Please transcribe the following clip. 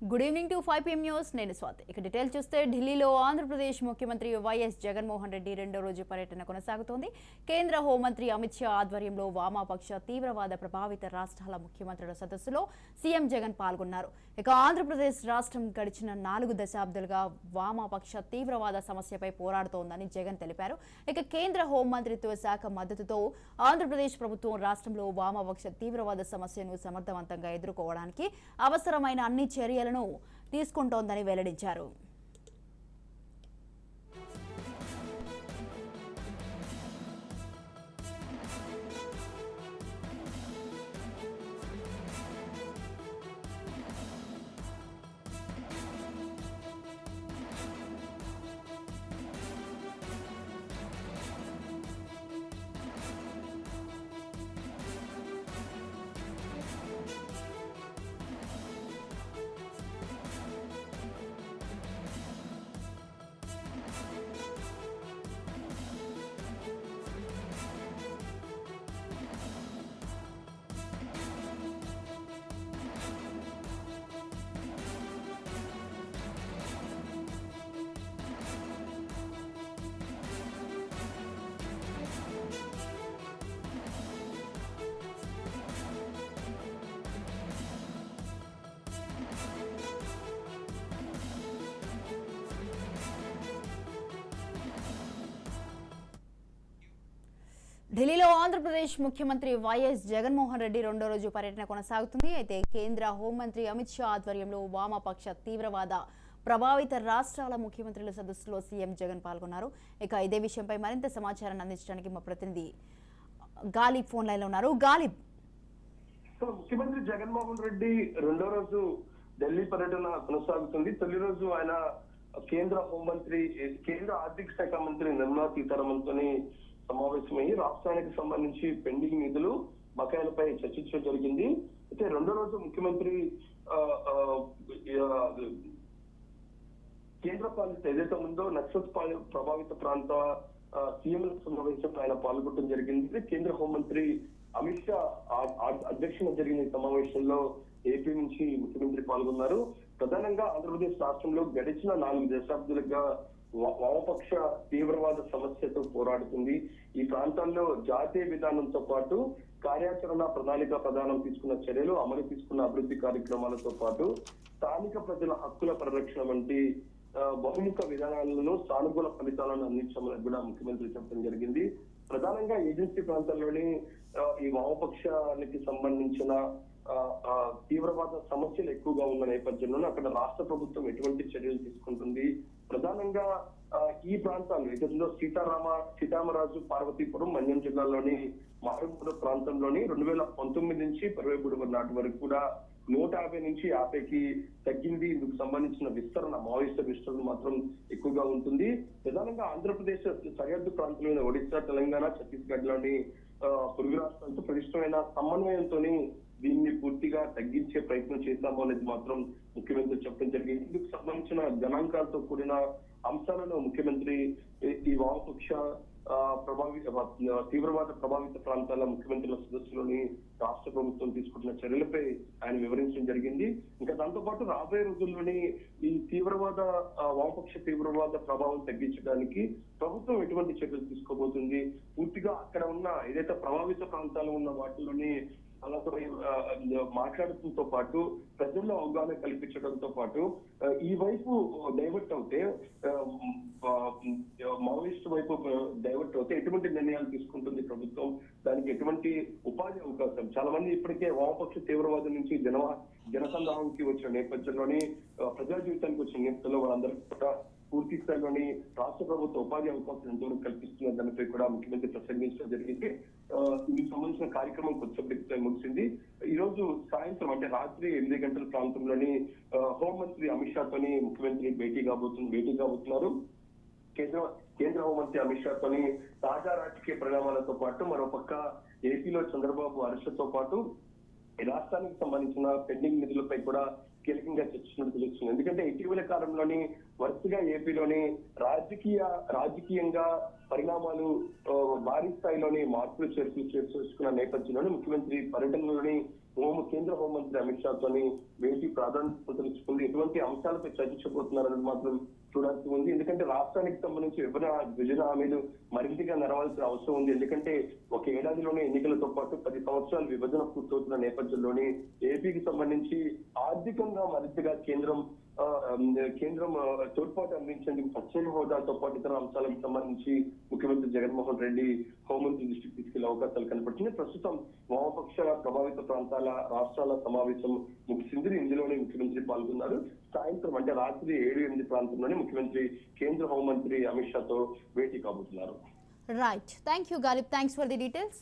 Good evening to 5 PM news. నేను స్వాతి. ఇక detail చూస్తే ఢిల్లీలో ఆంధ్రప్రదేశ్ ముఖ్యమంత్రి వైఎస్ జగన్మోహన్ రెడ్డి రెండో రోజు పర్యటన కొనసాగుతోంది. కేంద్ర హోంమంత్రి అమిత్ షా ఆధ్వర్యంలో వామపక్ష తీవ్రవాద ప్రభావిత రాష్ట్రాల ముఖ్యమంత్రుల సదస్సులో సీఎం జగన్ పాల్గొన్నారు. ఇక ఆంధ్రప్రదేశ్ రాష్ట్రం గడిచిన 4 దశాబ్దాలుగా వామపక్ష తీవ్రవాద సమస్యపై పోరాడుతోందని జగన్ తెలిపారు. ఇక కేంద్ర హోంమంత్రిత్వ శాఖ మద్దతుతో ఆంధ్రప్రదేశ్ ప్రభుత్వం రాష్ట్రంలో వామపక్ష తీవ్రవాద సమస్యను సమర్థవంతంగా ఎదుర్కోవడానికి అవసరమైన అన్ని చర్యలను తీసుకుంటోందని వెల్లడించారు. ఢిల్లీలో ఆంధ్రప్రదేశ్ ముఖ్యమంత్రి వైఎస్ జగన్మోహన్ రెడ్డి రెండో రోజు పర్యటన కొనసాగుతుంది. అయితే కేంద్ర హోంమంత్రి అమిత్ షా ఆధ్వర్యంలో వామపక్ష తీవ్రవాద ప్రభావిత రాష్ట్రాల ముఖ్యమంత్రుల సదస్సులో సీఎం జగన్ పాల్గొన్నారు. ఇక ఇదే విషయంపై మరింత సమాచారాన్ని అందించడానికి మా ప్రతినిధి గాలిబ్ ఫోన్ లైన్ లో ఉన్నారు. గాలిబ్, ముఖ్యమంత్రి జగన్మోహన్ రెడ్డి రెండో రోజు ఢిల్లీ పర్యటన కొనసాగుతుంది. తొలి రోజు ఆయన కేంద్ర హోంమంత్రి, కేంద్ర ఆర్థిక శాఖ మంత్రి నిర్మలా సీతారామన్ తోని సమావేశమయ్యి రాష్ట్రానికి సంబంధించి పెండింగ్ నిధులు బకాయిలపై చర్చించడం జరిగింది. అయితే రెండో రోజు ముఖ్యమంత్రి కేంద్ర పాలిత ఏదైతే ఉందో నక్సల్ ప్రభావిత ప్రాంత సీఎంల సమావేశంలో ఆయన పాల్గొనడం జరిగింది. కేంద్ర హోంమంత్రి అమిత్ షా అధ్యక్షతన జరిగిన ఈ సమావేశంలో ఏపీ నుంచి ముఖ్యమంత్రి పాల్గొన్నారు. ప్రధానంగా ఆంధ్రప్రదేశ్ రాష్ట్రంలో గడిచిన 4 దశాబ్దాలుగా వామపక్ష తీవ్రవాద సమస్యతో పోరాడుతుంది. ఈ ప్రాంతాల్లో జాతీయ విధానంతో పాటు కార్యాచరణ ప్రణాళిక ప్రధానం తీసుకున్న చర్యలు, అమలు తీసుకున్న అభివృద్ధి కార్యక్రమాలతో పాటు స్థానిక ప్రజల హక్కుల పరిరక్షణ వంటి బహుముఖ విధానాలను సానుకూల ఫలితాలను అందించమని కూడా ముఖ్యమంత్రి చెప్పడం జరిగింది. ప్రధానంగా ఏజెన్సీ ప్రాంతాల్లోని ఈ వామపక్షానికి సంబంధించిన తీవ్రవాద సమస్యలు ఎక్కువగా ఉన్న నేపథ్యంలో అక్కడ రాష్ట్ర ప్రభుత్వం ఎటువంటి చర్యలు తీసుకుంటుంది, ప్రధానంగా ఈ ప్రాంతాలు ఏదైతే సీతామరాజు, పార్వతీపురం, మన్యం జిల్లాలోని మారుమూల ప్రాంతంలోని 2019 నుంచి 23 నాటి వరకు కూడా 150 నుంచి 50కి తగ్గింది. ఇందుకు సంబంధించిన విస్తరణ, మావోయిస్టు విస్తరణ మాత్రం ఎక్కువగా ఉంటుంది. ప్రధానంగా ఆంధ్రప్రదేశ్ సరిహద్దు ప్రాంతంలోని ఒడిశా, తెలంగాణ, ఛత్తీస్గఢ్ లోని పొరుగు రాష్ట్రాలతో పటిష్టమైన సమన్వయంతో దీన్ని పూర్తిగా తగ్గించే ప్రయత్నం చేశాము అనేది మాత్రం ముఖ్యమంత్రి చెప్పడం జరిగింది. ఇందుకు సంబంధించిన గణాంకాలతో కూడిన అంశాలను ముఖ్యమంత్రి ఈ వామపక్ష తీవ్రవాద ప్రభావిత ప్రాంతాల ముఖ్యమంత్రుల సదస్సులోని రాష్ట్ర ప్రభుత్వం తీసుకుంటున్న చర్యలపై ఆయన వివరించడం జరిగింది. ఇంకా దాంతో పాటు రాబోయే రోజుల్లోని ఈ వామపక్ష తీవ్రవాద ప్రభావం తగ్గించడానికి ప్రభుత్వం ఎటువంటి చర్యలు తీసుకోబోతుంది, పూర్తిగా అక్కడ ఉన్న ఏదైతే ప్రభావిత ప్రాంతాలు ఉన్న వాటిలోని అలాగే మాట్లాడటంతో పాటు ప్రజల్లో అవగాహన కల్పించడంతో పాటు ఈ వైపు డైవర్ట్ అవుతే, మావోయిస్ట్ వైపు డైవర్ట్ అవుతే ఎటువంటి నిర్ణయాలు తీసుకుంటుంది ప్రభుత్వం, దానికి ఎటువంటి ఉపాధి అవకాశం. చాలా మంది ఇప్పటికే వామపక్ష తీవ్రవాదం నుంచి జనసందాహానికి వచ్చిన నేపథ్యంలోని ప్రజా జీవితానికి వచ్చిన నేపథ్యంలో వాళ్ళందరికీ కూడా పూర్తి స్థాయిలోని రాష్ట్ర ప్రభుత్వ ఉపాధి అవకాశం ఎంతవరకు కల్పిస్తున్న దానిపై కూడా ముఖ్యమంత్రి ప్రసంగించడం జరిగింది. ఇందుకు సంబంధించిన కార్యక్రమం కొద్దిసేపటికి ముగిసింది. ఈ రోజు సాయంత్రం అంటే రాత్రి 8 గంటల ప్రాంతంలోని హోంమంత్రి అమిత్ షాతోని ముఖ్యమంత్రి భేటీ కాబోతున్నారు. కేంద్ర హోంమంత్రి అమిత్ షాతోని తాజా రాజకీయ పరిణామాలతో పాటు మరోపక్క ఏపీలో చంద్రబాబు అరెస్టుతో పాటు రాష్ట్రానికి సంబంధించిన పెండింగ్ నిధులపై కూడా కీలకంగా చర్చించినట్టు తెలుస్తుంది. ఎందుకంటే ఇటీవల కాలంలోని వరుసగా ఏపీలోని రాజకీయంగా పరిణామాలు భారీ స్థాయిలోని మార్పులు చేసుకున్న నేపథ్యంలోని ముఖ్యమంత్రి పర్యటనలోని కేంద్ర హోంమంత్రి అమిత్ షాతోని భేటీ ప్రాధాన్యత కనిపిస్తుంది. ఎటువంటి అంశాలపై చర్చించబోతున్నారనేది మాత్రం చూడాల్సి ఉంది. ఎందుకంటే రాష్ట్రానికి సంబంధించి విభజన హామీలు మరింతగా నెరవాల్సిన అవసరం ఉంది. ఎందుకంటే ఒక ఏడాదిలోనే ఎన్నికలతో పాటు 10 సంవత్సరాలు విభజన పూర్తవుతున్న నేపథ్యంలోని ఏపీకి సంబంధించి ఆర్థికంగా మరింతగా కేంద్రం తోడ్పాటు అందించేందుకు ప్రత్యేక హోదాతో పాటు ఇతర అంశాలకు సంబంధించి ముఖ్యమంత్రి జగన్మోహన్ రెడ్డి హోంమంత్రి దృష్టికి తీసుకెళ్లే అవకాశాలు కనపడుతున్నాయి. ప్రస్తుతం వామపక్ష ప్రభావిత ప్రాంతాల రాష్ట్రాల సమావేశం ముగిసింది. ఇందులోనే ముఖ్యమంత్రి పాల్గొన్నారు. సాయంత్రం అంటే రాత్రి 7-8 ప్రాంతంలోనే ముఖ్యమంత్రి కేంద్ర హోంమంత్రి అమిత్ షాతో భేటీ కాబోతున్నారు. Right, thank you Ghalib, thanks for the details.